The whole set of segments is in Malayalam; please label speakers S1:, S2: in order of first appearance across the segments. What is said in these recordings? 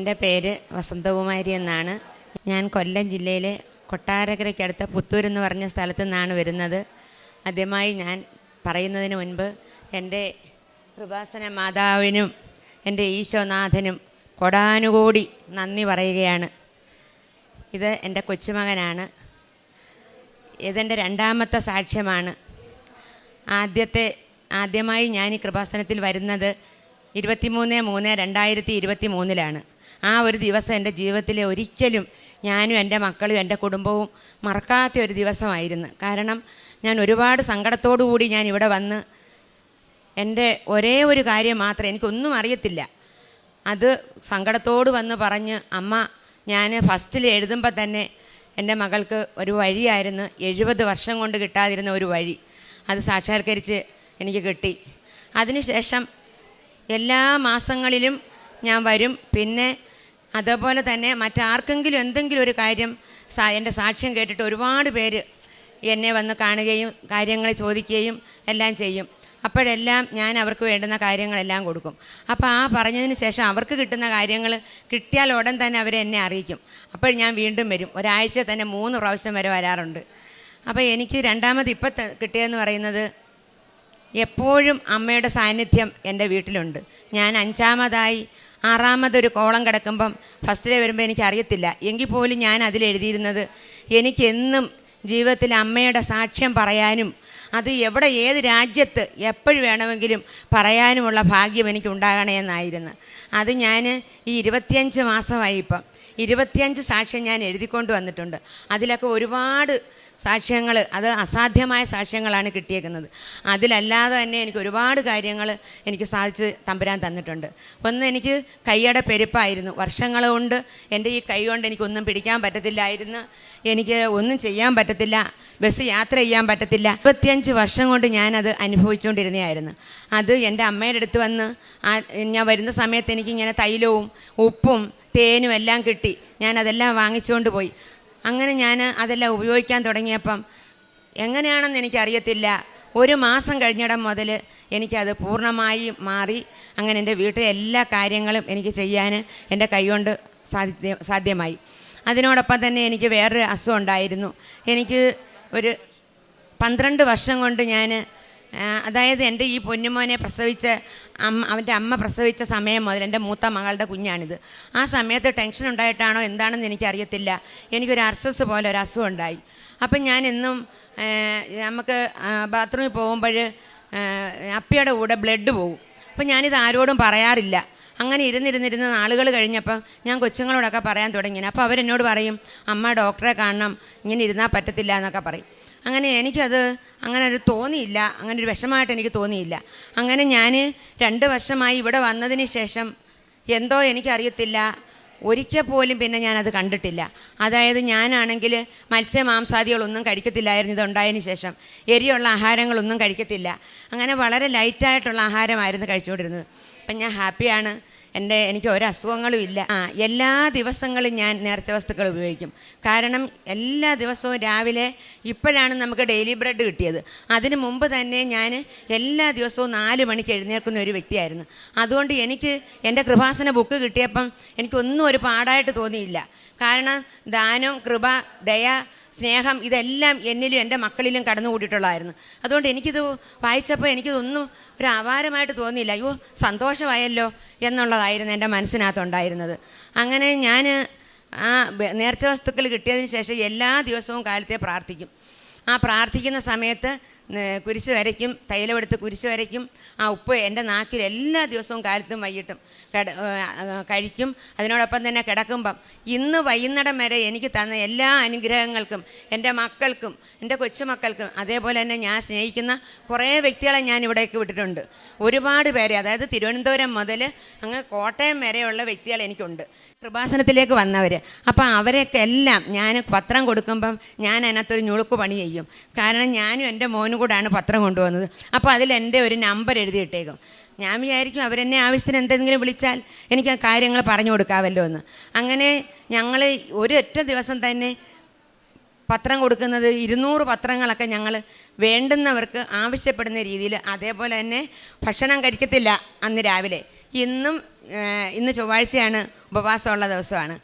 S1: എൻ്റെ പേര് വസന്തകുമാരി എന്നാണ്. ഞാൻ കൊല്ലം ജില്ലയിലെ കൊട്ടാരക്കരയ്ക്കടുത്ത പുത്തൂരെന്ന് പറഞ്ഞ സ്ഥലത്തു നിന്നാണ് വരുന്നത്. ആദ്യമായി ഞാൻ പറയുന്നതിന് മുൻപ് എൻ്റെ കൃപാസന മാതാവിനും എൻ്റെ ഈശോനാഥനും കൊടാനുകോടി നന്ദി പറയുകയാണ്. ഇത് എൻ്റെ കൊച്ചുമകനാണ്. ഇതെൻ്റെ രണ്ടാമത്തെ സാക്ഷ്യമാണ്. ആദ്യമായി ഞാൻ ഈ കൃപാസനത്തിൽ വരുന്നത് 23/3/2023 ആ ഒരു ദിവസം എൻ്റെ ജീവിതത്തിലെ ഒരിക്കലും ഞാനും എൻ്റെ മക്കളും എൻ്റെ കുടുംബവും മറക്കാത്ത ഒരു ദിവസമായിരുന്നു. കാരണം ഞാൻ ഒരുപാട് സങ്കടത്തോടു കൂടി ഞാൻ ഇവിടെ വന്ന് എൻ്റെ ഒരേ ഒരു കാര്യം മാത്രം, എനിക്കൊന്നും അറിയത്തില്ല, അത് സങ്കടത്തോട് വന്ന് പറഞ്ഞ് അമ്മ ഞാൻ ഫസ്റ്റിൽ എഴുതുമ്പോൾ തന്നെ എൻ്റെ മകൾക്ക് ഒരു വഴിയായിരുന്നു, 70 വർഷം കൊണ്ട് കിട്ടാതിരുന്ന ഒരു വഴി, അത് സാക്ഷാത്കരിച്ച് എനിക്ക് കിട്ടി. അതിനുശേഷം എല്ലാ മാസങ്ങളിലും ഞാൻ വരും. പിന്നെ അതുപോലെ തന്നെ മറ്റാർക്കെങ്കിലും എന്തെങ്കിലും ഒരു കാര്യം എൻ്റെ സാക്ഷ്യം കേട്ടിട്ട് ഒരുപാട് പേര് എന്നെ വന്ന് കാണുകയും കാര്യങ്ങൾ ചോദിക്കുകയും എല്ലാം ചെയ്യും. അപ്പോഴെല്ലാം ഞാൻ അവർക്ക് വേണ്ടുന്ന കാര്യങ്ങളെല്ലാം കൊടുക്കും. അപ്പോൾ ആ പറഞ്ഞതിന് ശേഷം അവർക്ക് കിട്ടുന്ന കാര്യങ്ങൾ കിട്ടിയാൽ ഉടൻ തന്നെ അവരെ എന്നെ അറിയിക്കും. അപ്പോൾ ഞാൻ വീണ്ടും വരും. ഒരാഴ്ച തന്നെ 3 പ്രാവശ്യം വരെ വരാറുണ്ട്. അപ്പോൾ എനിക്ക് രണ്ടാമത് ഇപ്പം കിട്ടിയതെന്ന് പറയുന്നത്, എപ്പോഴും അമ്മയുടെ സാന്നിധ്യം എൻ്റെ വീട്ടിലുണ്ട്. ഞാൻ 5ാമതായി 6ാമതൊരു കോളം കിടക്കുമ്പം ഫസ്റ്റിലെ വരുമ്പോൾ എനിക്കറിയത്തില്ല എങ്കിൽ പോലും ഞാൻ അതിലെഴുതിയിരുന്നത്, എനിക്കെന്നും ജീവിതത്തിൽ അമ്മയുടെ സാക്ഷ്യം പറയാനും അത് എവിടെ ഏത് രാജ്യത്ത് എപ്പോഴും വേണമെങ്കിലും പറയാനുമുള്ള ഭാഗ്യം എനിക്കുണ്ടാകണേ എന്നായിരുന്നു. അത് ഞാൻ ഈ 25 മാസമായി ഇപ്പം 25 സാക്ഷ്യം ഞാൻ എഴുതിക്കൊണ്ട് വന്നിട്ടുണ്ട്. അതിലൊക്കെ ഒരുപാട് സാക്ഷ്യങ്ങൾ, അത് അസാധ്യമായ സാക്ഷ്യങ്ങളാണ് കിട്ടിയേക്കുന്നത്. അതിലല്ലാതെ തന്നെ എനിക്ക് ഒരുപാട് കാര്യങ്ങൾ എനിക്ക് സാധിച്ച് തമ്പുരാൻ തന്നിട്ടുണ്ട്. ഒന്ന്, എനിക്ക് കൈയുടെ പെരുപ്പായിരുന്നു. വർഷങ്ങൾ കൊണ്ട് എൻ്റെ ഈ കൈ കൊണ്ട് എനിക്കൊന്നും പിടിക്കാൻ പറ്റത്തില്ലായിരുന്നു, എനിക്ക് ഒന്നും ചെയ്യാൻ പറ്റത്തില്ല, ബസ് യാത്ര ചെയ്യാൻ പറ്റത്തില്ല. 25 വർഷം കൊണ്ട് ഞാനത് അനുഭവിച്ചുകൊണ്ടിരുന്നതായിരുന്നു. അത് എൻ്റെ അമ്മയുടെ അടുത്ത് വന്ന് ഞാൻ വരുന്ന സമയത്ത് എനിക്കിങ്ങനെ തൈലവും ഉപ്പും തേനും എല്ലാം കിട്ടി. ഞാനതെല്ലാം വാങ്ങിച്ചുകൊണ്ട് പോയി. അങ്ങനെ ഞാൻ അതെല്ലാം ഉപയോഗിക്കാൻ തുടങ്ങിയപ്പം എങ്ങനെയാണെന്ന് എനിക്കറിയത്തില്ല, 1 മാസം കഴിഞ്ഞിടം മുതൽ എനിക്കത് പൂർണ്ണമായി മാറി. അങ്ങനെ എൻ്റെ വീട്ടിലെ എല്ലാ കാര്യങ്ങളും എനിക്ക് ചെയ്യാൻ എൻ്റെ കൈകൊണ്ട് സാധ്യമായി. അതിനോടൊപ്പം തന്നെ എനിക്ക് വേറൊരു അസുഖം ഉണ്ടായിരുന്നു. എനിക്ക് ഒരു 12 വർഷം കൊണ്ട് ഞാൻ, അതായത് എൻ്റെ ഈ പൊന്നുമോനെ പ്രസവിച്ച അവൻ്റെ അമ്മ പ്രസവിച്ച സമയം മുതൽ, എൻ്റെ മൂത്ത മകളുടെ കുഞ്ഞാണിത്, ആ സമയത്ത് ടെൻഷൻ ഉണ്ടായിട്ടാണോ എന്താണെന്ന് എനിക്കറിയത്തില്ല, എനിക്കൊരു അർസസ് പോലെ ഒരു അസുഖം ഉണ്ടായി. അപ്പം ഞാൻ എന്നും നമുക്ക് ബാത്റൂമിൽ പോകുമ്പോൾ അപ്പിയുടെ കൂടെ ബ്ലഡ് പോകും. അപ്പം ഞാനിത് ആരോടും പറയാറില്ല. അങ്ങനെ ഇരുന്നിരുന്നിരുന്ന് നാളുകൾ കഴിഞ്ഞപ്പം ഞാൻ കൊച്ചുങ്ങളോടൊക്കെ പറയാൻ തുടങ്ങി. അപ്പോൾ അവരെന്നോട് പറയും, അമ്മ ഡോക്ടറെ കാണണം, ഇങ്ങനെ ഇരുന്നാൽ പറ്റത്തില്ല എന്നൊക്കെ പറയും. അങ്ങനെ എനിക്കത് അങ്ങനെ ഒരു തോന്നിയില്ല, അങ്ങനെ ഒരു വിഷമമായിട്ട് എനിക്ക് തോന്നിയില്ല. അങ്ങനെ ഞാൻ 2 വർഷമായി ഇവിടെ വന്നതിന് ശേഷം എന്തോ എനിക്കറിയത്തില്ല, ഒരിക്കൽ പോലും പിന്നെ ഞാനത് കണ്ടിട്ടില്ല. അതായത് ഞാനാണെങ്കിൽ മത്സ്യമാംസാദികളൊന്നും കഴിക്കത്തില്ലായിരുന്നു ഇതുണ്ടായതിന് ശേഷം. എരിയുള്ള ആഹാരങ്ങളൊന്നും കഴിക്കത്തില്ല. അങ്ങനെ വളരെ ലൈറ്റായിട്ടുള്ള ആഹാരമായിരുന്നു കഴിച്ചുകൊണ്ടിരുന്നത്. അപ്പം ഞാൻ ഹാപ്പിയാണ്. എനിക്ക് ഒരു അസുഖങ്ങളും ഇല്ല. എല്ലാ ദിവസങ്ങളും ഞാൻ നേർച്ച വസ്തുക്കൾ ഉപയോഗിക്കും. കാരണം എല്ലാ ദിവസവും രാവിലെ, ഇപ്പോഴാണ് നമുക്ക് ഡെയിലി ബ്രെഡ് കിട്ടിയത്, അതിന് മുമ്പ് തന്നെ ഞാൻ എല്ലാ ദിവസവും 4 മണിക്ക് എഴുന്നേൽക്കുന്ന ഒരു വ്യക്തിയായിരുന്നു. അതുകൊണ്ട് എനിക്ക് എൻ്റെ കൃപാസന ബുക്ക് കിട്ടിയപ്പം എനിക്കൊന്നും ഒരു പാടായിട്ട് തോന്നിയില്ല. കാരണം ദാനം, കൃപ, ദയ, സ്നേഹം ഇതെല്ലാം എന്നിലും എൻ്റെ മക്കളിലും കടന്നുകൂടിയിട്ടുള്ളതായിരുന്നു. അതുകൊണ്ട് എനിക്കിത് വായിച്ചപ്പോൾ എനിക്കിതൊന്നും ഒരു അപാരമായിട്ട് തോന്നിയില്ല. അയ്യോ സന്തോഷമായല്ലോ എന്നുള്ളതായിരുന്നു എൻ്റെ മനസ്സിനകത്തുണ്ടായിരുന്നത്. അങ്ങനെ ഞാൻ ആ നേർച്ച വസ്തുക്കൾ കിട്ടിയതിന് ശേഷം എല്ലാ ദിവസവും കാലത്തെ പ്രാർത്ഥിക്കും. ആ പ്രാർത്ഥിക്കുന്ന സമയത്ത് കുരിശ് വരയ്ക്കും, തൈലമെടുത്ത് കുരിശ് വരയ്ക്കും. ആ ഉപ്പ് എൻ്റെ നാക്കിൽ എല്ലാ ദിവസവും കാലത്തും വൈകിട്ടും കഴിക്കും. അതിനോടൊപ്പം തന്നെ കിടക്കുമ്പം ഇന്ന് വൈകുന്നേരം വരെ എനിക്ക് തന്ന എല്ലാ അനുഗ്രഹങ്ങൾക്കും എൻ്റെ മക്കൾക്കും എൻ്റെ കൊച്ചുമക്കൾക്കും അതേപോലെ തന്നെ ഞാൻ സ്നേഹിക്കുന്ന കുറേ വ്യക്തികളെ ഞാൻ ഇവിടേക്ക് വിട്ടിട്ടുണ്ട്. ഒരുപാട് പേരെ, അതായത് തിരുവനന്തപുരം മുതൽ അങ്ങ് കോട്ടയം വരെയുള്ള വ്യക്തികൾ എനിക്കുണ്ട്, കൃപാസനത്തിലേക്ക് വന്നവർ. അപ്പം അവരെയൊക്കെ എല്ലാം ഞാൻ പത്രം കൊടുക്കുമ്പം ഞാൻ അതിനകത്തൊരു ഞുളുക്ക് പണി ചെയ്യും. കാരണം ഞാനും എൻ്റെ മോനും കൂടാണ് പത്രം കൊണ്ടുവന്നത്. അപ്പോൾ അതിൽ എൻ്റെ ഒരു നമ്പർ എഴുതിയിട്ടേക്കും. ഞാൻ വിചാരിക്കും അവരെന്നെ ആവശ്യത്തിന് എന്തെങ്കിലും വിളിച്ചാൽ എനിക്ക് ആ കാര്യങ്ങൾ പറഞ്ഞു കൊടുക്കാമല്ലോ എന്ന്. അങ്ങനെ ഞങ്ങൾ ഒരൊറ്റ ദിവസം തന്നെ പത്രം കൊടുക്കുന്നത് 200 പത്രങ്ങളൊക്കെ ഞങ്ങൾ വേണ്ടുന്നവർക്ക് ആവശ്യപ്പെടുന്ന രീതിയിൽ. അതേപോലെ തന്നെ ഭക്ഷണം കഴിക്കത്തില്ല അന്ന് രാവിലെ. ഇന്നും ഇന്ന് ചൊവ്വാഴ്ചയാണ്, ഉപവാസമുള്ള ദിവസമാണ്.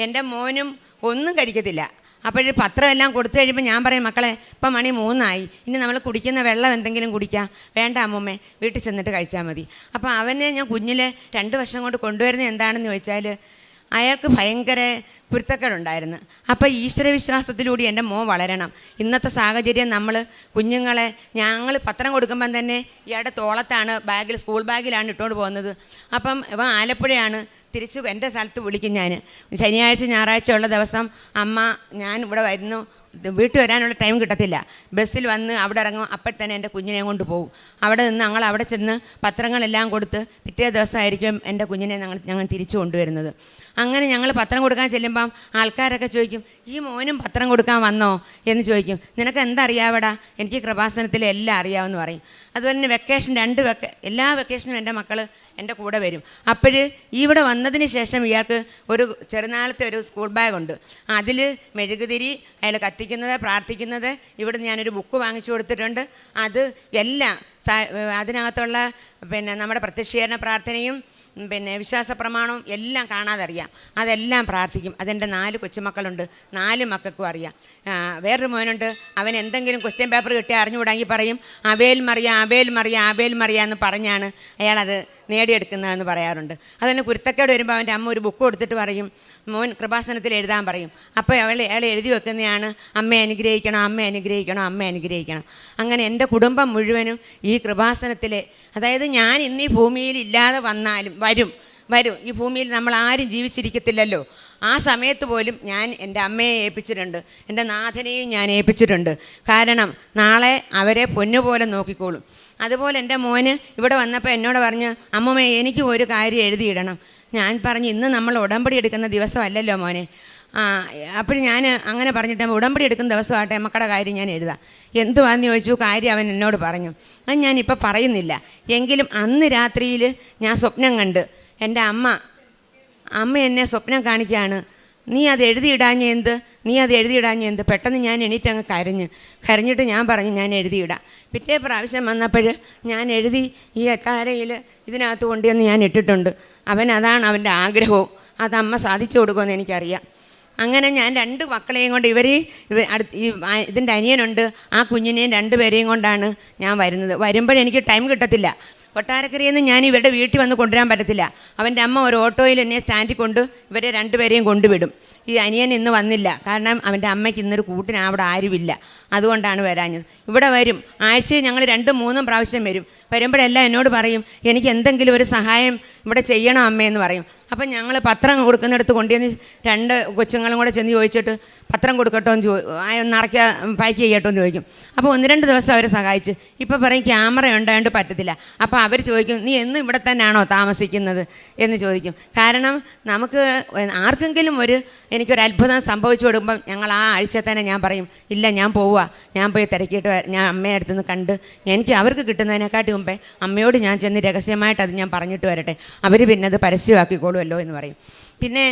S1: എൻ്റെ മോനും ഒന്നും കഴിക്കത്തില്ല. അപ്പോൾ പത്രം എല്ലാം കൊടുത്തു കഴിയുമ്പോൾ ഞാൻ പറയും, മക്കളെ ഇപ്പം മണി 3 ഇനി നമ്മൾ കുടിക്കുന്ന വെള്ളം എന്തെങ്കിലും കുടിക്കാം. വേണ്ട അമ്മൂമ്മേ, വീട്ടിൽ ചെന്നിട്ട് കഴിച്ചാൽ മതി. അപ്പോൾ അവനെ ഞാൻ കുഞ്ഞിലെ 2 വർഷം കൊണ്ട് കൊണ്ടുവരുന്നത് എന്താണെന്ന് ചോദിച്ചാൽ, അയാൾക്ക് ഭയങ്കര കുരുത്തക്കേടുണ്ടായിരുന്നു. അപ്പോൾ ഈശ്വരവിശ്വാസത്തിലൂടെ എൻ്റെ മോൻ വളരണം. ഇന്നത്തെ സാഹചര്യം നമ്മൾ കുഞ്ഞുങ്ങളെ ഞങ്ങൾ പത്രം കൊടുക്കുമ്പം തന്നെ ഇയാളുടെ തോളത്താണ് ബാഗിൽ, സ്കൂൾ ബാഗിലാണ് ഇട്ടുകൊണ്ട് പോകുന്നത്. അപ്പം ഇവൻ ആലപ്പുഴയാണ്. തിരിച്ച് എൻ്റെ സ്ഥലത്ത് വിളിക്കും ഞാൻ. ശനിയാഴ്ച ഞായറാഴ്ച ഉള്ള ദിവസം അമ്മ ഞാൻ ഇവിടെ വരുന്നു, വീട്ടിൽ വരാനുള്ള ടൈം കിട്ടത്തില്ല. ബസ്സിൽ വന്ന് അവിടെ ഇറങ്ങും, അപ്പോൾ തന്നെ എൻ്റെ കുഞ്ഞിനെ കൊണ്ട് പോകും. അവിടെ നിന്ന് ഞങ്ങൾ അവിടെ ചെന്ന് പത്രങ്ങളെല്ലാം കൊടുത്ത് പിറ്റേ ദിവസമായിരിക്കും എൻ്റെ കുഞ്ഞിനെ ഞങ്ങൾ തിരിച്ചു കൊണ്ടുവരുന്നത്. അങ്ങനെ ഞങ്ങൾ പത്രം കൊടുക്കാൻ ചെല്ലുമ്പം ആൾക്കാരൊക്കെ ചോദിക്കും, ഈ മോനും പത്രം കൊടുക്കാൻ വന്നോ എന്ന് ചോദിക്കും. നിനക്ക് എന്തറിയാവടാ? എനിക്ക് കൃപാസനത്തിൽ എല്ലാം അറിയാമെന്ന് പറയും. അതുപോലെ തന്നെ വെക്കേഷൻ എല്ലാ വെക്കേഷനും എൻ്റെ മക്കൾ എൻ്റെ കൂടെ വരും. അപ്പോൾ ഇവിടെ വന്നതിന് ശേഷം ഇയാൾക്ക് ഒരു ചെറുനാളത്തെ ഒരു സ്കൂൾ ബാഗുണ്ട്. അതിൽ മെഴുകുതിരി, അയാൾ കത്തിക്കുന്നത്, പ്രാർത്ഥിക്കുന്നത്, ഇവിടെ ഞാനൊരു ബുക്ക് വാങ്ങിച്ചു കൊടുത്തിട്ടുണ്ട്. അത് എല്ലാം അതിനകത്തുള്ള നമ്മുടെ പ്രത്യക്ഷീകരണ പ്രാർത്ഥനയും വിശ്വാസ പ്രമാണവും എല്ലാം കാണാതെ അറിയാം. അതെല്ലാം പ്രാർത്ഥിക്കും. അതെൻ്റെ 4 കൊച്ചുമക്കളുണ്ട്. 4 മക്കൾക്കും അറിയാം. വേറൊരു മോനുണ്ട്, അവൻ എന്തെങ്കിലും ക്വസ്റ്റ്യൻ പേപ്പർ കിട്ടിയാൽ അറിഞ്ഞുകൂടാങ്കിൽ പറയും, അബേൽ മറിയ അബേൽ മറിയ അബേൽ മറിയ എന്ന് പറഞ്ഞാണ് അയാളത് നേടിയെടുക്കുന്നതെന്ന് പറയാറുണ്ട്. അതുപോലെ കുരുത്തക്കേട് വരുമ്പോൾ അവൻ്റെ അമ്മ ഒരു ബുക്ക് കൊടുത്തിട്ട് പറയും, മോൻ കൃപാസനത്തിൽ എഴുതാൻ പറയും. അപ്പോൾ അയാൾ എഴുതി വെക്കുന്നതാണ്, അമ്മയെ അനുഗ്രഹിക്കണം, അമ്മയെ അനുഗ്രഹിക്കണം, അമ്മയെ അനുഗ്രഹിക്കണം. അങ്ങനെ എൻ്റെ കുടുംബം മുഴുവനും ഈ കൃപാസനത്തിലെ, അതായത് ഞാൻ ഇന്ന് ഈ ഭൂമിയിൽ ഇല്ലാതെ വന്നാലും വരും. ഈ ഭൂമിയിൽ നമ്മൾ ആരും ജീവിച്ചിരിക്കത്തില്ലല്ലോ. ആ സമയത്ത് പോലും ഞാൻ എൻ്റെ അമ്മയെ ഏൽപ്പിച്ചിട്ടുണ്ട്, എൻ്റെ നാഥനെയും ഞാൻ ഏൽപ്പിച്ചിട്ടുണ്ട്. കാരണം നാളെ അവരെ പൊന്നുപോലെ നോക്കിക്കോളും. അതുപോലെ എൻ്റെ മോന് ഇവിടെ വന്നപ്പോൾ എന്നോട് പറഞ്ഞ്, അമ്മമ്മേ എനിക്ക് ഒരു കാര്യം എഴുതിയിടണം. ഞാൻ പറഞ്ഞു, ഇന്ന് നമ്മൾ ഉടമ്പടി എടുക്കുന്ന ദിവസമല്ലല്ലോ മോനെ. അപ്പോൾ ഞാൻ അങ്ങനെ പറഞ്ഞിട്ട്, ഉടമ്പടി എടുക്കുന്ന ദിവസമാട്ടെ, മക്കളുടെ കാര്യം ഞാൻ എഴുതാം. എന്തുവാന്ന് ചോദിച്ചു. കാര്യം അവൻ എന്നോട് പറഞ്ഞു. അത് ഞാനിപ്പോൾ പറയുന്നില്ല. എങ്കിലും അന്ന് രാത്രിയിൽ ഞാൻ സ്വപ്നം കണ്ട്, എൻ്റെ അമ്മ എന്നെ സ്വപ്നം കാണിക്കുകയാണ്, നീ അത് എഴുതിയിടാഞ്ഞെന്ത്. പെട്ടെന്ന് ഞാൻ എണീറ്റങ്ങ് കരഞ്ഞിട്ട് ഞാൻ പറഞ്ഞു, ഞാൻ എഴുതിയിടാം. പിറ്റേ പ്രാവശ്യം വന്നപ്പോൾ ഞാൻ എഴുതി ഈ എത്താരയിൽ ഇതിനകത്ത് കൊണ്ടുവന്ന് ഞാൻ ഇട്ടിട്ടുണ്ട്. അതാണ് അവൻ്റെ ആഗ്രഹവും. അതമ്മ സാധിച്ചു കൊടുക്കുമെന്ന് എനിക്കറിയാം. അങ്ങനെ ഞാൻ 2 മക്കളെയും കൊണ്ട് ഇതിൻ്റെ അനിയനുണ്ട്, ആ കുഞ്ഞിനെയും 2 പേരെയും കൊണ്ടാണ് ഞാൻ വരുന്നത്. വരുമ്പോഴെനിക്ക് ടൈം കിട്ടത്തില്ല. കൊട്ടാരക്കരയിൽ നിന്ന് ഞാൻ ഇവരുടെ വീട്ടിൽ വന്ന് കൊണ്ടുവരാൻ പറ്റത്തില്ല. അവൻ്റെ അമ്മ ഒരു ഓട്ടോയിൽ എന്നെ സ്റ്റാൻഡിൽ കൊണ്ട് ഇവരെ 2 പേരെയും കൊണ്ടുവിടും. ഈ അനിയൻ ഇന്ന് വന്നില്ല, കാരണം അവൻ്റെ അമ്മയ്ക്ക് ഇന്നൊരു കൂട്ടിന് അവിടെ ആരുമില്ല. അതുകൊണ്ടാണ് വരാഞ്ഞത്. ഇവിടെ വരും, ആഴ്ചയിൽ ഞങ്ങൾ 2-3 പ്രാവശ്യം വരും. വരുമ്പോഴെല്ലാം എന്നോട് പറയും, എനിക്ക് എന്തെങ്കിലും ഒരു സഹായം ഇവിടെ ചെയ്യണം അമ്മയെന്ന് പറയും. അപ്പം ഞങ്ങൾ പത്രം കൊടുക്കുന്നിടത്ത് കൊണ്ടുവന്ന് 2 കൊച്ചുങ്ങളും കൂടെ ചെന്ന് ചോദിച്ചിട്ട്, പത്രം കൊടുക്കട്ടോ എന്ന് പാക്ക് ചെയ്യട്ടോ എന്ന് ചോദിക്കും. അപ്പോൾ 1-2 ദിവസം അവരെ സഹായിച്ച്. ഇപ്പോൾ പറയും ക്യാമറ ഉണ്ടായതുകൊണ്ട് പറ്റത്തില്ല. അപ്പോൾ അവർ ചോദിക്കും, നീ എന്നും ഇവിടെ തന്നെയാണോ താമസിക്കുന്നത് എന്ന് ചോദിക്കും. കാരണം നമുക്ക് ആർക്കെങ്കിലും എനിക്കൊരു അത്ഭുതം സംഭവിച്ചു കൊടുക്കുമ്പം ഞങ്ങൾ ആ ആഴ്ച തന്നെ ഞാൻ പറയും, ഇല്ല ഞാൻ ഞാൻ പോയി തിരക്കിയിട്ട് ഞാൻ അമ്മയുടെ അടുത്ത് നിന്ന് കണ്ട് എനിക്ക് അവർക്ക് കിട്ടുന്നതിനെക്കാട്ടി മുമ്പേ അമ്മയോട് ഞാൻ ചെന്ന് രഹസ്യമായിട്ട് അത് ഞാൻ പറഞ്ഞിട്ട് വരട്ടെ, അവർ പിന്നെ അത് പരസ്യമാക്കിക്കോളുമല്ലോ എന്ന് പറയും. പിന്നെ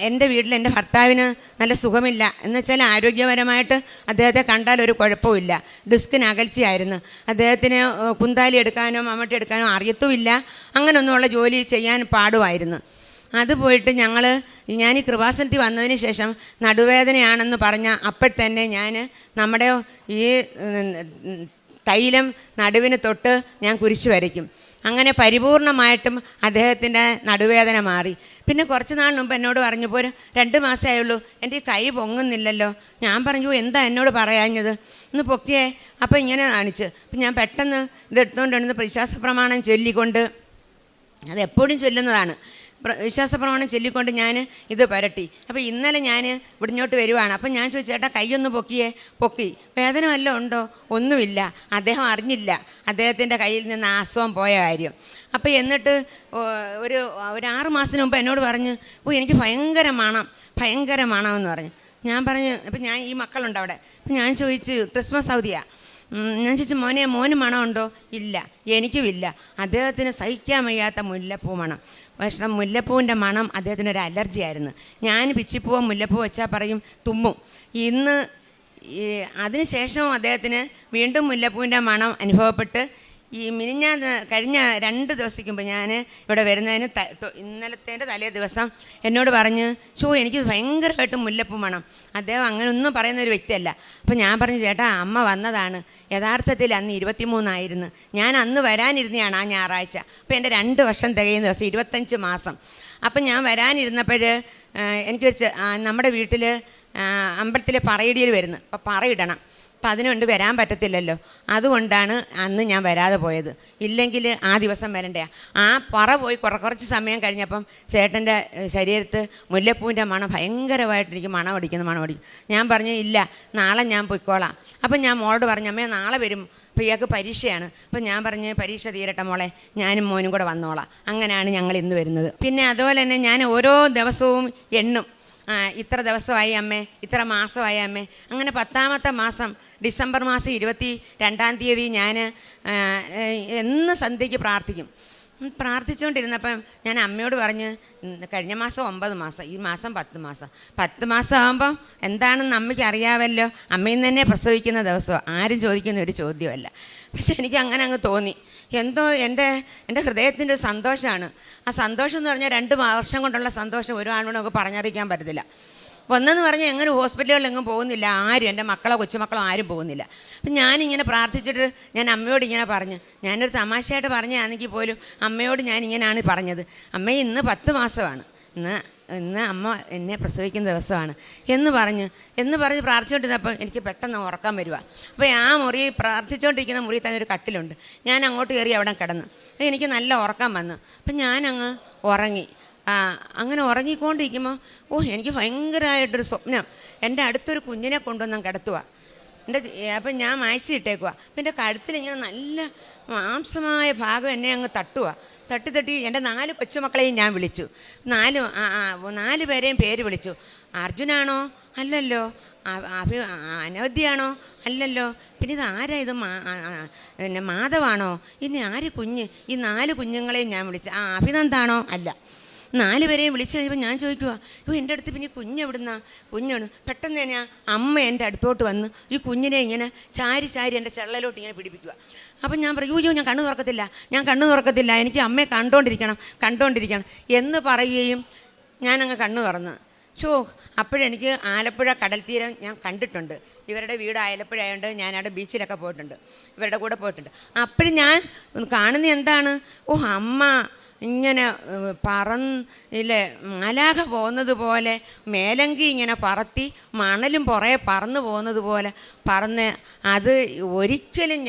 S1: എൻ്റെ വീട്ടിൽ എൻ്റെ ഭർത്താവിന് നല്ല സുഖമില്ല എന്ന് വെച്ചാൽ ആരോഗ്യപരമായിട്ട് അദ്ദേഹത്തെ കണ്ടാൽ ഒരു കുഴപ്പമില്ല. ഡിസ്കിന് അകൽച്ചയായിരുന്നു. അദ്ദേഹത്തിന് കുന്താലി എടുക്കാനോ മമ്മട്ടി എടുക്കാനോ അറിയത്തുമില്ല. അങ്ങനെയൊന്നുമുള്ള ജോലി ചെയ്യാൻ പാടുമായിരുന്നു. അത് പോയിട്ട് ഞാൻ ഈ കൃപാസനത്തിൽ വന്നതിന് ശേഷം നടുവേദനയാണെന്ന് പറഞ്ഞ അപ്പോഴത്തന്നെ ഞാൻ നമ്മുടെ ഈ തൈലം നടുവിന് തൊട്ട് ഞാൻ കുരിശ് വരയ്ക്കും. അങ്ങനെ പരിപൂർണമായിട്ടും അദ്ദേഹത്തിൻ്റെ നടുവേദന മാറി. പിന്നെ കുറച്ച് നാൾ മുമ്പ് എന്നോട് പറഞ്ഞപ്പോൾ 2 മാസമേ ആയുള്ളൂ, എൻ്റെ ഈ കൈ പൊങ്ങുന്നില്ലല്ലോ. ഞാൻ പറഞ്ഞു, എന്താ എന്നോട് പറയാഞ്ഞത്, ഒന്ന് പൊക്കിയേ. അപ്പോൾ ഇങ്ങനെ കാണിച്ച്. അപ്പം ഞാൻ പെട്ടെന്ന് ഇതെടുത്തുകൊണ്ടിരുന്ന് വിശ്വാസ പ്രമാണം ചൊല്ലിക്കൊണ്ട്, അതെപ്പോഴും ചൊല്ലുന്നതാണ്, വിശ്വാസപ്രമാണം ചൊല്ലിക്കൊണ്ട് ഞാൻ ഇത് പുരട്ടി. അപ്പോൾ ഇന്നലെ ഞാൻ ഇവിടിഞ്ഞോട്ട് വരുവാണ്. അപ്പം ഞാൻ ചോദിച്ചു, ചേട്ടാ കൈയൊന്ന് പൊക്കി, വേദന വല്ലതും ഉണ്ടോ? ഒന്നുമില്ല. അദ്ദേഹം അറിഞ്ഞില്ല അദ്ദേഹത്തിൻ്റെ കയ്യിൽ നിന്ന് അസുഖം പോയ കാര്യം. അപ്പോൾ എന്നിട്ട് ഒരു 6 മാസത്തിന് മുമ്പ് എന്നോട് പറഞ്ഞ്, എനിക്ക് ഭയങ്കര മണമെന്ന് പറഞ്ഞു. ഞാൻ പറഞ്ഞു, അപ്പം ഞാൻ ഈ മക്കളുണ്ട് അവിടെ. അപ്പം ഞാൻ ചോദിച്ചു, ക്രിസ്മസ് അവധിയാണ്. ഞാൻ ചോദിച്ചു, മോന് മണമുണ്ടോ? ഇല്ല, എനിക്കുമില്ല. അദ്ദേഹത്തിന് സഹിക്കാൻ വയ്യാത്ത മുല്ലപ്പൂ മണം. പക്ഷേ മുല്ലപ്പൂവിൻ്റെ മണം അദ്ദേഹത്തിനൊരു അലർജി ആയിരുന്നു. ഞാൻ പിച്ചിപ്പൂവോ മുല്ലപ്പൂ വെച്ചാൽ പറയും തുമ്മും. അതിന് ശേഷം അദ്ദേഹത്തിന് വീണ്ടും മുല്ലപ്പൂവിൻ്റെ മണം അനുഭവപ്പെട്ട് ഈ കഴിഞ്ഞ 2 ദിവസത്തേക്ക് മുമ്പ് ഞാൻ ഇവിടെ വരുന്നതിന് ഇന്നലത്തേൻ്റെ തലേ ദിവസം എന്നോട് പറഞ്ഞ് എനിക്ക് ഭയങ്കരമായിട്ട് മുല്ലപ്പൂ വേണം. അദ്ദേഹം അങ്ങനെ ഒന്നും പറയുന്ന ഒരു വ്യക്തിയല്ല. അപ്പോൾ ഞാൻ പറഞ്ഞു, ചേട്ടാ അമ്മ വന്നതാണ്. യഥാർത്ഥത്തിൽ അന്ന് 23 ഞാൻ അന്ന് വരാനിരുന്നതാണ് ആ ഞായറാഴ്ച. അപ്പോൾ എൻ്റെ 2 വർഷം തികയുന്ന ദിവസം 25 മാസം. അപ്പം ഞാൻ വരാനിരുന്നപ്പോൾ എനിക്കൊരു നമ്മുടെ വീട്ടിൽ അമ്പലത്തിലെ പറയിടിയിൽ വരുന്നു. അപ്പോൾ പറയിടണം. അപ്പം അതിനുകൊണ്ട് വരാൻ പറ്റത്തില്ലല്ലോ. അതുകൊണ്ടാണ് അന്ന് ഞാൻ വരാതെ പോയത്. ഇല്ലെങ്കിൽ ആ ദിവസം വരണ്ടേ. ആ പറ പോയി കുറച്ച് സമയം കഴിഞ്ഞപ്പം ചേട്ടൻ്റെ ശരീരത്ത് മുല്ലപ്പൂവിൻ്റെ മണം ഭയങ്കരമായിട്ട് എനിക്ക് മണം അടിക്കും. ഞാൻ പറഞ്ഞു, ഇല്ല നാളെ ഞാൻ പൊയ്ക്കോളാം. അപ്പം ഞാൻ മോളോട് പറഞ്ഞു, അമ്മേ നാളെ വരും, അപ്പോൾ ഇയാൾക്ക് പരീക്ഷയാണ്. അപ്പം ഞാൻ പറഞ്ഞ്, പരീക്ഷ തീരട്ടെ മോളെ, ഞാനും മോനും കൂടെ വന്നോളാം. അങ്ങനെയാണ് ഞങ്ങൾ ഇന്ന് വരുന്നത്. പിന്നെ അതുപോലെ തന്നെ ഞാൻ ഓരോ ദിവസവും എണ്ണും. ഇത്ര ദിവസമായി അമ്മേ, ഇത്ര മാസമായി അമ്മേ. അങ്ങനെ 10ാമത്തെ മാസം ഡിസംബർ മാസം 22-ാം തീയതി ഞാൻ എന്ന് സന്ധ്യയ്ക്ക് പ്രാർത്ഥിക്കും. പ്രാർത്ഥിച്ചുകൊണ്ടിരുന്നപ്പം ഞാൻ അമ്മയോട് പറഞ്ഞ്, കഴിഞ്ഞ മാസം 9 മാസം, ഈ മാസം 10 മാസം. 10 മാസം ആകുമ്പം എന്താണെന്ന് അമ്മയ്ക്ക് അറിയാമല്ലോ. അമ്മയിൽ നിന്ന് തന്നെ പ്രസവിക്കുന്ന ദിവസം ആരും ചോദിക്കുന്ന ഒരു ചോദ്യമല്ല. പക്ഷെ എനിക്ക് അങ്ങനെ അങ്ങ് തോന്നി. എന്തോ എൻ്റെ ഹൃദയത്തിൻ്റെ ഒരു സന്തോഷമാണ്. ആ സന്തോഷം എന്ന് പറഞ്ഞാൽ 2 വർഷം കൊണ്ടുള്ള സന്തോഷം ഒരു ആളിനോട് നമുക്ക് പറഞ്ഞറിയിക്കാൻ പറ്റത്തില്ല. ഒന്നെന്ന് പറഞ്ഞാൽ എങ്ങനെ ഹോസ്പിറ്റലുകളിലെങ്ങും പോകുന്നില്ല, ആരും എൻ്റെ മക്കളോ കൊച്ചുമക്കളോ ആരും പോകുന്നില്ല. അപ്പം ഞാനിങ്ങനെ പ്രാർത്ഥിച്ചിട്ട് ഞാൻ അമ്മയോട് ഇങ്ങനെ പറഞ്ഞു, ഞാനൊരു തമാശയായിട്ട് പറഞ്ഞതാണെങ്കിൽ പോലും അമ്മയോട് ഞാൻ ഇങ്ങനെയാണ് പറഞ്ഞത്, അമ്മ ഇന്ന് 10 മാസമാണ്, ഇന്ന് അമ്മ എന്നെ പ്രസവിക്കുന്ന ദിവസമാണ് എന്ന് പറഞ്ഞ് പ്രാർത്ഥിച്ചുകൊണ്ടിരുന്നപ്പോൾ എനിക്ക് പെട്ടെന്ന് ഉറക്കം വരിക. അപ്പോൾ ആ മുറി പ്രാർത്ഥിച്ചുകൊണ്ടിരിക്കുന്ന മുറിയിൽ തന്നെ ഒരു കട്ടിലുണ്ട്. ഞാൻ അങ്ങോട്ട് കയറി അവിടെ കിടന്നു. എനിക്ക് നല്ല ഉറക്കം വന്നു. അപ്പം ഞാനങ്ങ് ഉറങ്ങി. അങ്ങനെ ഉറങ്ങിക്കൊണ്ടിരിക്കുമ്പോൾ എനിക്ക് ഭയങ്കരമായിട്ടൊരു സ്വപ്നം. എൻ്റെ അടുത്തൊരു കുഞ്ഞിനെ കൊണ്ടുവന്ന് കിടത്തുക. അപ്പം ഞാൻ മായ്ച്ചി ഇട്ടേക്കുക. അപ്പം എൻ്റെ കഴുത്തിലിങ്ങനെ നല്ല മാംസമായ ഭാഗം എന്നെ അങ്ങ് തട്ടി എൻ്റെ 4 കൊച്ചുമക്കളെയും ഞാൻ വിളിച്ചു. 4 പേരെയും പേര് വിളിച്ചു. അർജുനാണോ? അല്ലല്ലോ. അനവധ്യയാണോ? അല്ലല്ലോ. പിന്നെ ഇത് ആരാ? ഇത് പിന്നെ മാധവാണോ? ഇനി ആര് കുഞ്ഞ്? ഈ 4 കുഞ്ഞുങ്ങളെയും ഞാൻ വിളിച്ചു. അഭിനന്ദാണോ? അല്ല. 4 പേരെയും വിളിച്ചു കഴിയുമ്പോൾ ഞാൻ ചോദിക്കുക, എൻ്റെ അടുത്ത് പിന്നെ കുഞ്ഞാണ്. പെട്ടെന്ന് തന്നെ അമ്മ എൻ്റെ അടുത്തോട്ട് വന്ന് ഈ കുഞ്ഞിനെ ഇങ്ങനെ ചാരി എൻ്റെ ചെള്ളലോട്ട് ഇങ്ങനെ പിടിപ്പിക്കുക. അപ്പം ഞാൻ പറയും, ഞാൻ കണ്ണു തുറക്കത്തില്ല, എനിക്ക് അമ്മയെ കണ്ടോണ്ടിരിക്കണം എന്ന് പറയുകയും ഞാനങ്ങ് കണ്ണു തുറന്ന്. അപ്പോഴെനിക്ക് ആലപ്പുഴ കടൽ തീരം ഞാൻ കണ്ടിട്ടുണ്ട്. ഇവരുടെ വീട് ആലപ്പുഴ ആയതുകൊണ്ട് ഞാനവിടെ ബീച്ചിലൊക്കെ പോയിട്ടുണ്ട്, ഇവരുടെ കൂടെ പോയിട്ടുണ്ട്. അപ്പോഴും ഞാൻ കാണുന്നത് എന്താണ്? അമ്മ ഇങ്ങനെ പറന്നില്ലേ, മാലാഖ പോകുന്നത് പോലെ മേലങ്കി ഇങ്ങനെ പറത്തി മണലും പുറകെ പറന്നു പോകുന്നത് പോലെ പറന്ന്. അത് ഒരിക്കലും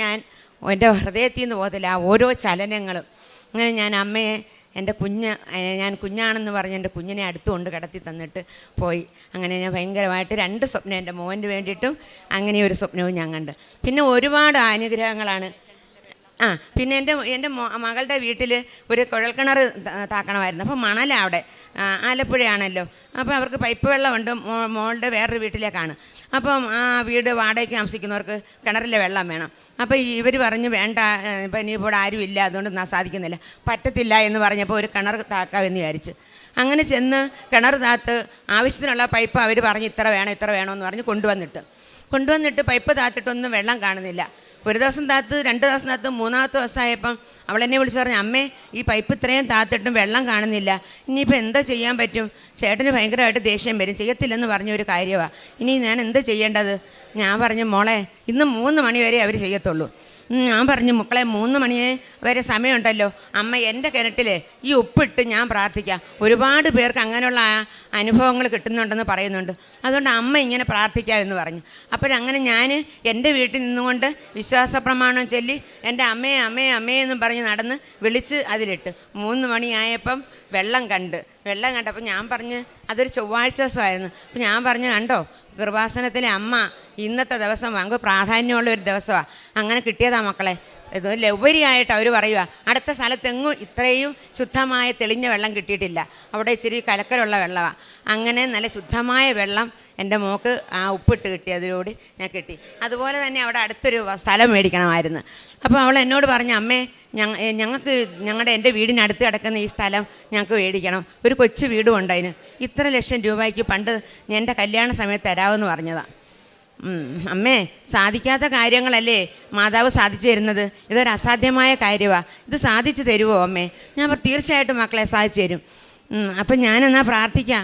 S1: എൻ്റെ ഹൃദയത്തിൽ നിന്ന് പോകത്തില്ല ആ ഓരോ ചലനങ്ങളും. അങ്ങനെ ഞാൻ അമ്മയെ ഞാൻ കുഞ്ഞാണെന്ന് പറഞ്ഞ് എൻ്റെ കുഞ്ഞിനെ അടുത്തുകൊണ്ട് കിടത്തി തന്നിട്ട് പോയി. അങ്ങനെ ഞാൻ ഭയങ്കരമായിട്ട് 2 സ്വപ്നം എൻ്റെ മോന് വേണ്ടിയിട്ടും അങ്ങനെ ഒരു സ്വപ്നവും ഞാൻ കണ്ട്. പിന്നെ ഒരുപാട് അനുഗ്രഹങ്ങളാണ്. പിന്നെ എൻ്റെ മകളുടെ വീട്ടിൽ ഒരു കുഴൽക്കിണർ താക്കണമായിരുന്നു. അപ്പോൾ മണലാണ് അവിടെ, ആലപ്പുഴയാണല്ലോ. അപ്പോൾ അവർക്ക് പൈപ്പ് വെള്ളമുണ്ട്. മോളുടെ വേറൊരു വീട്ടിലേക്കാണ്. അപ്പം ആ വീട് വാടകയ്ക്ക് താമസിക്കുന്നവർക്ക് കിണറിലെ വെള്ളം വേണം. അപ്പോൾ ഇവർ പറഞ്ഞു, വേണ്ട, ഇപ്പം ഇനിയിപ്പോൾ ആരും ഇല്ല, അതുകൊണ്ട് സാധിക്കുന്നില്ല, പറ്റത്തില്ല എന്ന് പറഞ്ഞപ്പോൾ ഒരു കിണർ താക്കാമെന്ന് വിചാരിച്ച് അങ്ങനെ ചെന്ന് കിണർ താത്ത് ആവശ്യത്തിനുള്ള പൈപ്പ് അവർ പറഞ്ഞ് ഇത്ര വേണമെന്ന് പറഞ്ഞ് കൊണ്ടുവന്നിട്ട് പൈപ്പ് താത്തിട്ടൊന്നും വെള്ളം കാണുന്നില്ല. ഒരു ദിവസം താത്ത്, 2 ദിവസം താത്ത്, 3ാമത്തെ ദിവസമായപ്പം അവളെന്നെ വിളിച്ച് പറഞ്ഞു, അമ്മേ ഈ പൈപ്പ് ഇത്രയും താത്തിട്ടും വെള്ളം കാണുന്നില്ല, ഇനിയിപ്പോൾ എന്താ ചെയ്യാൻ പറ്റും? ചേട്ടന് ഭയങ്കരമായിട്ട് ദേഷ്യം വരും, ചെയ്യത്തില്ലെന്ന് പറഞ്ഞൊരു കാര്യമാണ്, ഇനി ഞാൻ എന്താ ചെയ്യേണ്ടത്? ഞാൻ പറഞ്ഞു, മോളെ ഇന്ന് 3 മണി വരെ അവർ ചെയ്യത്തുള്ളൂ. ഞാൻ പറഞ്ഞു, മക്കളെ 3 മണി വരെ സമയമുണ്ടല്ലോ, അമ്മ എൻ്റെ കിണറ്റിൽ ഈ ഉപ്പിട്ട് ഞാൻ പ്രാർത്ഥിക്കാം. ഒരുപാട് പേർക്ക് അങ്ങനെയുള്ള അനുഭവങ്ങൾ കിട്ടുന്നുണ്ടെന്ന് പറയുന്നുണ്ട്, അതുകൊണ്ട് അമ്മ ഇങ്ങനെ പ്രാർത്ഥിക്കാമെന്ന് പറഞ്ഞു. അപ്പോഴങ്ങനെ ഞാൻ എൻ്റെ വീട്ടിൽ നിന്നുകൊണ്ട് വിശ്വാസ പ്രമാണം ചൊല്ലി എൻ്റെ അമ്മേ എന്നും പറഞ്ഞ് നടന്ന് വിളിച്ച് അതിലിട്ട് 3 മണിയായപ്പം വെള്ളം കണ്ടപ്പോൾ ഞാൻ പറഞ്ഞ്, അതൊരു ചൊവ്വാഴ്ച ദിവസമായിരുന്നു. അപ്പം ഞാൻ പറഞ്ഞു, കണ്ടോ കൃപാസനത്തിലെ അമ്മ ഇന്നത്തെ ദിവസം നമുക്ക് പ്രാധാന്യമുള്ള ഒരു ദിവസമാണ്, അങ്ങനെ കിട്ടിയതാ മക്കളെ. ഇത് ഉപരിയായിട്ട് അവർ പറയുക, അടുത്ത സ്ഥലത്തെങ്ങും ഇത്രയും ശുദ്ധമായ തെളിഞ്ഞ വെള്ളം കിട്ടിയിട്ടില്ല, അവിടെ ഇച്ചിരി കലക്കലുള്ള വെള്ളമാണ്. അങ്ങനെ നല്ല ശുദ്ധമായ വെള്ളം എൻ്റെ മോൾക്ക് ആ ഉപ്പിട്ട് കിട്ടിയതിലൂടെ ഞാൻ കിട്ടി. അതുപോലെ തന്നെ അവിടെ അടുത്തൊരു സ്ഥലം മേടിക്കണമായിരുന്നു. അപ്പോൾ അവൾ എന്നോട് പറഞ്ഞു, അമ്മേ എൻ്റെ വീടിനടുത്ത് കിടക്കുന്ന ഈ സ്ഥലം ഞങ്ങൾക്ക് മേടിക്കണം, ഒരു കൊച്ചു വീടും ഉണ്ട്, അതിന് ഇത്ര ലക്ഷം രൂപയ്ക്ക് പണ്ട് എൻ്റെ കല്യാണ സമയത്ത് തരാമെന്ന് പറഞ്ഞതാണ്. അമ്മേ, സാധിക്കാത്ത കാര്യങ്ങളല്ലേ മാതാവ് സാധിച്ചു തരുന്നത്? ഇതൊരു അസാധ്യമായ കാര്യമാണ്, ഇത് സാധിച്ചു തരുമോ അമ്മേ? ഞാൻ തീർച്ചയായിട്ടും മക്കളെ സാധിച്ചു തരും. അപ്പം ഞാനെന്നാ പ്രാർത്ഥിക്കാം.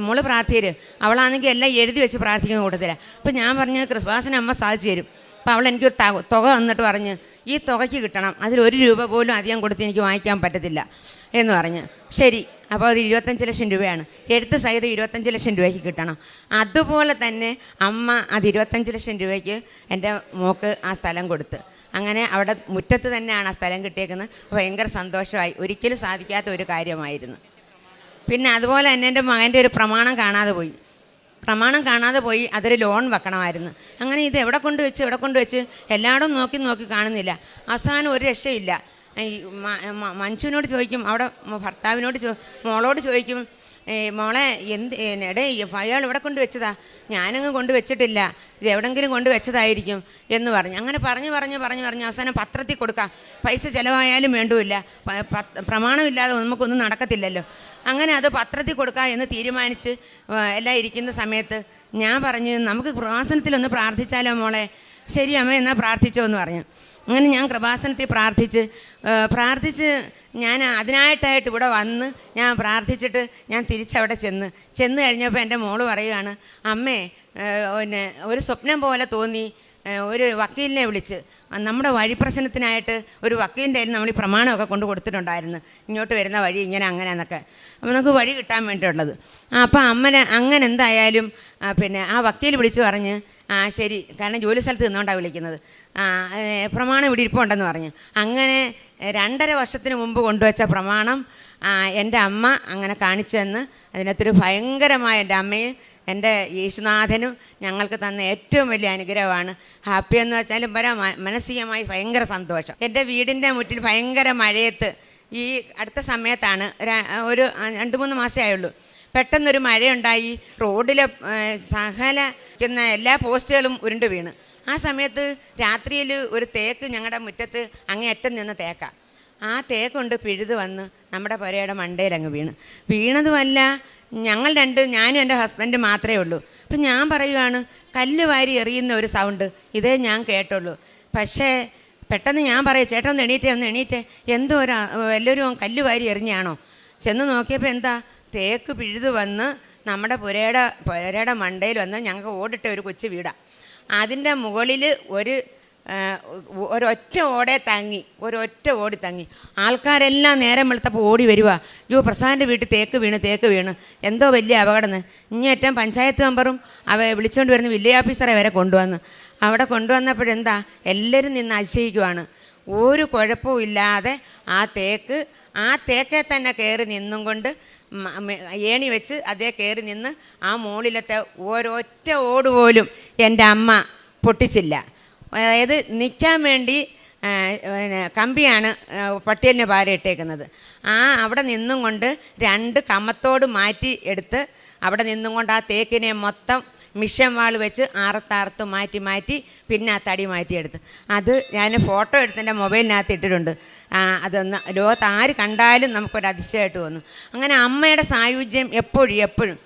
S1: മോള് പ്രാർത്ഥിയര്. അവളാണെങ്കിൽ എല്ലാം എഴുതി വെച്ച് പ്രാർത്ഥിക്കുന്ന കൂട്ടത്തില്ല. അപ്പം ഞാൻ പറഞ്ഞ് കൃപാസന അമ്മ സാധിച്ചു തരും. അപ്പോൾ അവൾ എനിക്കൊരു തുക വന്നിട്ട് പറഞ്ഞ് ഈ തുകയ്ക്ക് കിട്ടണം, അതിൽ 1 രൂപ പോലും അധികം കൊടുത്ത് എനിക്ക് വാങ്ങിക്കാൻ പറ്റത്തില്ല എന്ന് പറഞ്ഞ്. ശരി, അപ്പോൾ അത് 25 ലക്ഷം രൂപയാണ്, എഴുത്ത് സഹിതം 25 ലക്ഷം രൂപയ്ക്ക് കിട്ടണം. അതുപോലെ തന്നെ അമ്മ അത് 25 ലക്ഷം രൂപയ്ക്ക് എൻ്റെ മോക്ക് ആ സ്ഥലം കൊടുത്ത്. അങ്ങനെ അവിടെ മുറ്റത്ത് തന്നെയാണ് ആ സ്ഥലം കിട്ടിയേക്കുന്നത്. ഭയങ്കര സന്തോഷമായി. ഒരിക്കലും സാധിക്കാത്ത ഒരു കാര്യമായിരുന്നു. പിന്നെ അതുപോലെ തന്നെ എൻ്റെ മകൻ്റെ ഒരു പ്രമാണം കാണാതെ പോയി. അതൊരു ലോൺ വെക്കണമായിരുന്നു. അങ്ങനെ ഇത് എവിടെ കൊണ്ട് വെച്ച് എല്ലായിടും നോക്കി കാണുന്നില്ല. അവസാനം ഒരു രക്ഷയില്ല. ഈ മഞ്ജുവിനോട് ചോദിക്കും, അവിടെ ഭർത്താവിനോട് മോളോട് ചോദിക്കും, മോളെ എടേ അയാൾ ഇവിടെ കൊണ്ട് വെച്ചതാ, ഞാനങ്ങ് കൊണ്ട് വെച്ചിട്ടില്ല, ഇത് എവിടെങ്കിലും കൊണ്ട് വെച്ചതായിരിക്കും എന്ന് പറഞ്ഞു. അങ്ങനെ പറഞ്ഞ് അവസാനം പത്രത്തിൽ കൊടുക്കാം, പൈസ ചിലവായാലും വേണ്ടുമില്ല, പ്രമാണമില്ലാതെ നമുക്കൊന്നും നടക്കത്തില്ലല്ലോ. അങ്ങനെ അത് പത്രത്തിൽ കൊടുക്കാം എന്ന് തീരുമാനിച്ച് എല്ലാം ഇരിക്കുന്ന സമയത്ത് ഞാൻ പറഞ്ഞു, നമുക്ക് കൃപാസനത്തിലൊന്ന് പ്രാർത്ഥിച്ചാലോ മോളെ? ശരി അമ്മ, എന്നാൽ പ്രാർത്ഥിച്ചോ എന്ന് പറഞ്ഞു. അങ്ങനെ ഞാൻ കൃപാസനത്തിൽ പ്രാർത്ഥിച്ച് ഞാൻ അതിനായിട്ടായിട്ട് ഇവിടെ വന്ന് ഞാൻ പ്രാർത്ഥിച്ചിട്ട് ഞാൻ തിരിച്ചവിടെ ചെന്ന് കഴിഞ്ഞപ്പോൾ എൻ്റെ മോള് പറയുകയാണ്, അമ്മേ പിന്നെ ഒരു സ്വപ്നം പോലെ തോന്നി, ഒരു വക്കീലിനെ വിളിച്ച് നമ്മുടെ വഴി പ്രശ്നത്തിനായിട്ട് ഒരു വക്കീലിൻ്റെ കയ്യിൽ നമ്മൾ ഈ പ്രമാണമൊക്കെ കൊണ്ട് കൊടുത്തിട്ടുണ്ടായിരുന്നു, ഇങ്ങോട്ട് വരുന്ന വഴി ഇങ്ങനെ അങ്ങനെ എന്നൊക്കെ, അപ്പോൾ നമുക്ക് വഴി കിട്ടാൻ വേണ്ടിയുള്ളത്. അപ്പോൾ അങ്ങനെ എന്തായാലും പിന്നെ ആ വക്കീൽ വിളിച്ച് പറഞ്ഞ് ശരി, കാരണം ജോലി സ്ഥലത്ത് നിന്നുകൊണ്ടാണ് വിളിക്കുന്നത്, പ്രമാണം ഇവിടെ ഇരിപ്പുണ്ടെന്ന് പറഞ്ഞ്. അങ്ങനെ 2.5 വർഷത്തിന് മുമ്പ് കൊണ്ടുവച്ച പ്രമാണം എൻ്റെ അമ്മ അങ്ങനെ കാണിച്ചു തന്ന്, അതിനകത്തൊരു ഭയങ്കരമായ എൻ്റെ അമ്മയും എൻ്റെ യേശുനാഥനും ഞങ്ങൾക്ക് തന്ന ഏറ്റവും വലിയ അനുഗ്രഹമാണ്. ഹാപ്പി എന്ന് വെച്ചാലും മാനസികമായി ഭയങ്കര സന്തോഷം. എൻ്റെ വീടിൻ്റെ മുറ്റിൽ ഭയങ്കര മഴയത്ത് ഈ അടുത്ത സമയത്താണ്, ഒരു 2-3 മാസമേ ആയുള്ളൂ, പെട്ടെന്നൊരു മഴയുണ്ടായി. റോഡിലെ സകല എല്ലാ പോസ്റ്റുകളും ഉരുണ്ട് വീണ്. ആ സമയത്ത് രാത്രിയിൽ ഒരു തേക്ക് ഞങ്ങളുടെ മുറ്റത്ത് അങ്ങേയറ്റം നിന്ന് തേക്കാം. ആ തേക്കുണ്ട് പിഴുത് വന്ന് നമ്മുടെ പുരയുടെ മണ്ടയിലങ്ങ് വീണതുമല്ല, ഞാനും എൻ്റെ ഹസ്ബൻഡ് മാത്രമേ ഉള്ളൂ. അപ്പം ഞാൻ പറയുകയാണ്, കല്ല് വാരി എറിയുന്ന ഒരു സൗണ്ട് ഇതേ ഞാൻ കേട്ടുള്ളൂ. പക്ഷേ പെട്ടെന്ന് ഞാൻ പറയും, ചേട്ടൻ ഒന്ന് എണീറ്റേ, എന്തോ എല്ലാവരും കല്ല് വാരി എറിഞ്ഞാണോ? ചെന്ന് നോക്കിയപ്പോൾ എന്താ, തേക്ക് പിഴുത് വന്ന് നമ്മുടെ പുരയുടെ മണ്ടയിൽ വന്ന് ഞങ്ങൾക്ക് ഓടിട്ട ഒരു കൊച്ചു വീടാണ്. അതിൻ്റെ മുകളിൽ ഒരൊറ്റ ഓടി തങ്ങി. ആൾക്കാരെല്ലാം നേരം വെളുത്തപ്പോൾ ഓടി വരുക, പ്രസാദിൻ്റെ വീട്ടിൽ തേക്ക് വീണ് എന്തോ വലിയ അപകടം. ഇങ്ങേറ്റം പഞ്ചായത്ത് മെമ്പറും വിളിച്ചുകൊണ്ട് വരുന്ന വില്ലേജ് ഓഫീസറെ വരെ അവിടെ കൊണ്ടുവന്നപ്പോഴെന്താ എല്ലാവരും നിന്ന് അതിശയിക്കുവാണ്. ഒരു കുഴപ്പവും ഇല്ലാതെ ആ തേക്കെ തന്നെ കയറി നിന്നും കൊണ്ട് ഏണി വെച്ച് അതേ കയറി നിന്ന് ആ മുകളിലത്തെ ഒരൊറ്റ ഓട് പോലും എൻ്റെ അമ്മ പൊട്ടിച്ചില്ല. അതായത് നിൽക്കാൻ വേണ്ടി കമ്പിയാണ് പട്ടിയലിന് പാര ഇട്ടേക്കുന്നത്. അവിടെ നിന്നും കൊണ്ട് 2 കമ്മത്തോട് മാറ്റി എടുത്ത് അവിടെ നിന്നും കൊണ്ട് ആ തേക്കിനെ മൊത്തം മിഷൻ വാൾ വെച്ച് ആർത്ത് മാറ്റി പിന്നെ ആ തടി മാറ്റിയെടുത്ത്. അത് ഞാൻ ഫോട്ടോ എടുത്ത് എൻ്റെ മൊബൈലിനകത്ത് ഇട്ടിട്ടുണ്ട്. അതൊന്ന് ലോകത്ത് ആര് കണ്ടാലും നമുക്കൊരു അതിശയമായിട്ട് തോന്നും. അങ്ങനെ അമ്മയുടെ സായുജ്യം എപ്പോഴും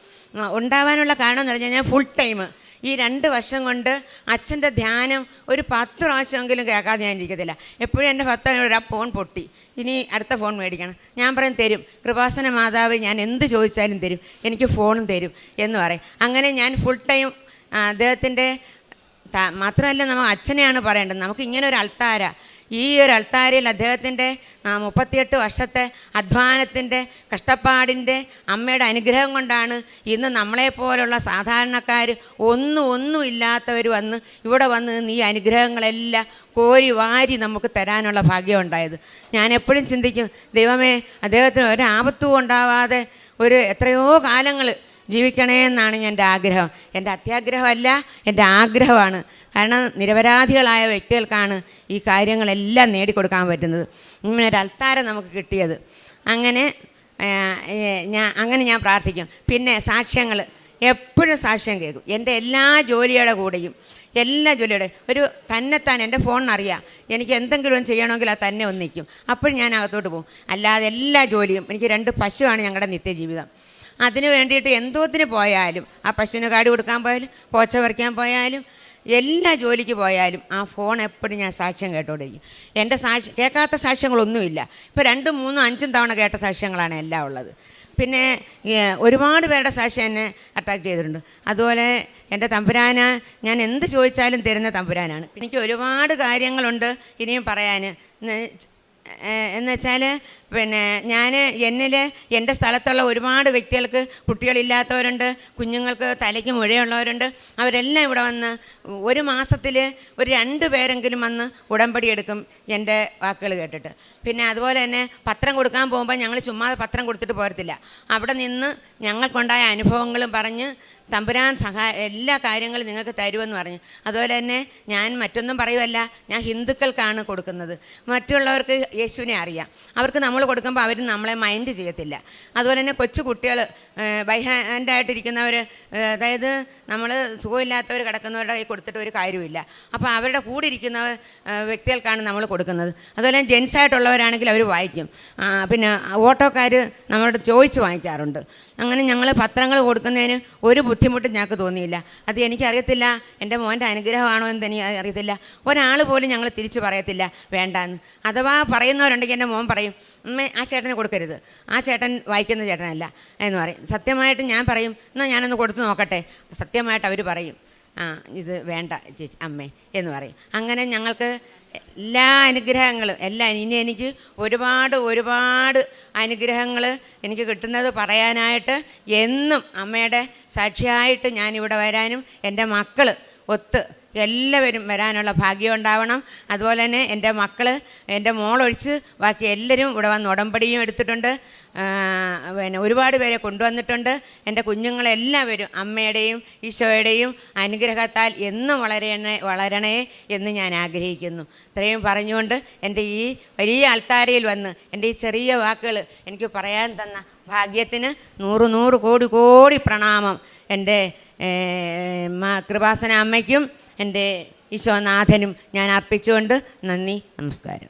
S1: ഉണ്ടാവാനുള്ള കാരണം എന്ന് പറഞ്ഞാൽ ഞാൻ ഫുൾ ടൈം ഈ 2 വർഷം കൊണ്ട് അച്ഛൻ്റെ ധ്യാനം ഒരു 10 പ്രാവശ്യമെങ്കിലും കേൾക്കാതെ ഞാൻ ഇരിക്കത്തില്ല. എപ്പോഴും എൻ്റെ ഭർത്താവിനോട് ഫോൺ പൊട്ടി, ഇനി അടുത്ത ഫോൺ മേടിക്കണം. ഞാൻ പറയും തരും, കൃപാസന മാതാവ് ഞാൻ എന്ത് ചോദിച്ചാലും തരും, എനിക്ക് ഫോണും തരും എന്ന് പറയും. അങ്ങനെ ഞാൻ ഫുൾ ടൈം അദ്ദേഹത്തിൻ്റെ മാത്രമല്ല, നമ്മൾ അച്ഛനെയാണ് പറയേണ്ടത്. നമുക്ക് ഇങ്ങനെ ഒരു അൾത്താര, ഈ ഒരു അൾത്താരയിൽ അദ്ദേഹത്തിൻ്റെ 38 വർഷത്തെ അധ്വാനത്തിൻ്റെ കഷ്ടപ്പാടിൻ്റെ അമ്മയുടെ അനുഗ്രഹം കൊണ്ടാണ് ഇന്ന് നമ്മളെപ്പോലുള്ള സാധാരണക്കാർ ഒന്നും ഇല്ലാത്തവർ ഇവിടെ വന്ന് ഈ അനുഗ്രഹങ്ങളെല്ലാം കോരി വാരി നമുക്ക് തരാനുള്ള ഭാഗ്യം ഉണ്ടായത്. ഞാൻ എപ്പോഴും ചിന്തിക്കും, ദൈവമേ അദ്ദേഹത്തിന് ഒരാപത്തും ഉണ്ടാവാതെ എത്രയോ കാലങ്ങൾ ജീവിക്കണേ എന്നാണ് എൻ്റെ ആഗ്രഹം. എൻ്റെ അത്യാഗ്രഹമല്ല, എൻ്റെ ആഗ്രഹമാണ്. കാരണം നിരപരാധികളായ വ്യക്തികൾക്കാണ് ഈ കാര്യങ്ങളെല്ലാം നേടിക്കൊടുക്കാൻ പറ്റുന്നത്. ഇങ്ങനെ ഒരു അൾത്താരം നമുക്ക് കിട്ടിയത്. അങ്ങനെ ഞാൻ പ്രാർത്ഥിക്കും. പിന്നെ സാക്ഷ്യങ്ങൾ എപ്പോഴും സാക്ഷ്യം കേൾക്കും. എൻ്റെ എല്ലാ ജോലിയുടെ കൂടെയും തന്നെത്താൻ എൻ്റെ ഫോണിനറിയാം, എനിക്ക് എന്തെങ്കിലും ചെയ്യണമെങ്കിൽ അത് തന്നെ ഒന്നിക്കും. അപ്പോഴും ഞാൻ അകത്തോട്ട് പോകും. അല്ലാതെ എല്ലാ ജോലിയും, എനിക്ക് 2 പശുവാണ് ഞങ്ങളുടെ നിത്യജീവിതം. അതിന് വേണ്ടിയിട്ട് എന്തോത്തിന് പോയാലും, ആ പശുവിന് കാടി കൊടുക്കാൻ പോയാലും, പോച്ച പറിക്കാൻ പോയാലും, എല്ലാ ജോലിക്ക് പോയാലും ആ ഫോൺ എപ്പോഴും ഞാൻ സാക്ഷ്യം കേട്ടോണ്ടിരിക്കും. എൻ്റെ കേൾക്കാത്ത സാക്ഷ്യങ്ങളൊന്നുമില്ല. ഇപ്പോൾ 2, 3, 5 തവണ കേട്ട സാക്ഷ്യങ്ങളാണ് എല്ലാം ഉള്ളത്. പിന്നെ ഒരുപാട് പേരുടെ സാക്ഷ്യം എന്നെ അറ്റാക്ക് ചെയ്തിട്ടുണ്ട്. അതുപോലെ എൻ്റെ തമ്പുരാന് ഞാൻ എന്ത് ചോദിച്ചാലും തരുന്ന തമ്പുരാനാണ്. എനിക്ക് ഒരുപാട് കാര്യങ്ങളുണ്ട് ഇനിയും പറയാൻ. എന്ന് വെച്ചാൽ പിന്നെ എന്നിൽ എൻ്റെ സ്ഥലത്തുള്ള ഒരുപാട് വ്യക്തികൾക്ക് കുട്ടികളില്ലാത്തവരുണ്ട്, കുഞ്ഞുങ്ങൾക്ക് തലയ്ക്ക് മുഴയുള്ളവരുണ്ട്. അവരെല്ലാം ഇവിടെ വന്ന് ഒരു മാസത്തിൽ ഒരു 2 പേരെങ്കിലും വന്ന് ഉടമ്പടി എടുക്കും എൻ്റെ വാക്കുകൾ കേട്ടിട്ട്. പിന്നെ അതുപോലെ തന്നെ പത്രം കൊടുക്കാൻ പോകുമ്പോൾ ഞങ്ങൾ ചുമ്മാതെ പത്രം കൊടുത്തിട്ട് പോരത്തില്ല. അവിടെ നിന്ന് ഞങ്ങൾക്കുണ്ടായ അനുഭവങ്ങളും പറഞ്ഞ് തമ്പുരാൻ എല്ലാ കാര്യങ്ങളും നിങ്ങൾക്ക് തരുമെന്ന് പറഞ്ഞു. അതുപോലെ തന്നെ ഞാൻ മറ്റൊന്നും പറയുമല്ല, ഞാൻ ഹിന്ദുക്കൾക്കാണ് കൊടുക്കുന്നത്. മറ്റുള്ളവർക്ക് യേശുവിനെ അറിയാം. അവർക്ക് നമ്മൾ കൊടുക്കുമ്പോൾ അവർ നമ്മളെ മൈൻഡ് ചെയ്യത്തില്ല. അതുപോലെ തന്നെ കൊച്ചു കുട്ടികൾ ബൈ ഹാൻഡായിട്ടിരിക്കുന്നവർ, അതായത് നമ്മൾ സുഖമില്ലാത്തവർ കിടക്കുന്നവരുടെ കൈ കൊടുത്തിട്ട് ഒരു കാര്യമില്ല. അപ്പോൾ അവരുടെ കൂടെ ഇരിക്കുന്ന വ്യക്തികൾക്കാണ് നമ്മൾ കൊടുക്കുന്നത്. അതുപോലെ ജെൻസായിട്ടുള്ളവരാണെങ്കിൽ അവർ വായിക്കും. പിന്നെ ഓട്ടോക്കാർ നമ്മളോട് ചോദിച്ച് വാങ്ങിക്കാറുണ്ട്. അങ്ങനെ ഞങ്ങൾ പത്രങ്ങൾ കൊടുക്കുന്നതിന് ഒരു ബുദ്ധിമുട്ടും ഞങ്ങൾക്ക് തോന്നിയില്ല. അത് എനിക്കറിയത്തില്ല എൻ്റെ മോൻ്റെ അനുഗ്രഹമാണോ എന്ന് എനിക്ക് അറിയത്തില്ല. ഒരാൾ പോലും ഞങ്ങൾ തിരിച്ച് പറയത്തില്ല വേണ്ടാന്ന്. അഥവാ പറയുന്നവരുണ്ടെങ്കിൽ എൻ്റെ മോൻ പറയും, അമ്മേ ആ ചേട്ടന് കൊടുക്കരുത്, ആ ചേട്ടൻ വായിക്കുന്ന ചേട്ടനല്ല എന്ന് പറയും. സത്യമായിട്ട് ഞാൻ പറയും, എന്നാൽ ഞാനൊന്ന് കൊടുത്ത് നോക്കട്ടെ. സത്യമായിട്ട് അവർ പറയും, ഇത് വേണ്ട ചേച്ചി അമ്മേ എന്ന് പറയും. അങ്ങനെ ഞങ്ങൾക്ക് എല്ലാ അനുഗ്രഹങ്ങളും ഇനി എനിക്ക് ഒരുപാട് അനുഗ്രഹങ്ങൾ എനിക്ക് കിട്ടുന്നത് പറയാനായിട്ട് എന്നും അമ്മയുടെ സാക്ഷിയായിട്ട് ഞാനിവിടെ വരാനും എൻ്റെ മക്കൾ ഒത്ത് എല്ലാവരും വരാനുള്ള ഭാഗ്യം ഉണ്ടാവണം. അതുപോലെ തന്നെ എൻ്റെ മക്കൾ, എൻ്റെ മോളൊഴിച്ച് ബാക്കി എല്ലാവരും ഇവിടെ വന്ന് ഉടമ്പടിയും എടുത്തിട്ടുണ്ട്. പിന്നെ ഒരുപാട് പേരെ കൊണ്ടുവന്നിട്ടുണ്ട്. എൻ്റെ കുഞ്ഞുങ്ങളെല്ലാവരും അമ്മയുടെയും ഈശോയുടെയും അനുഗ്രഹത്താൽ എന്നും വളരണേ എന്ന് ഞാൻ ആഗ്രഹിക്കുന്നു. ഇത്രയും പറഞ്ഞുകൊണ്ട് എൻ്റെ ഈ വലിയ അൾത്താരയിൽ വന്ന് എൻ്റെ ഈ ചെറിയ വാക്കുകൾ എനിക്ക് പറയാൻ തന്ന ഭാഗ്യത്തിന് 100 കോടി പ്രണാമം എൻ്റെ കൃപാസന അമ്മയ്ക്കും എൻ്റെ ഈശോനാഥനും ഞാൻ അർപ്പിച്ചുകൊണ്ട് നന്ദി, നമസ്കാരം.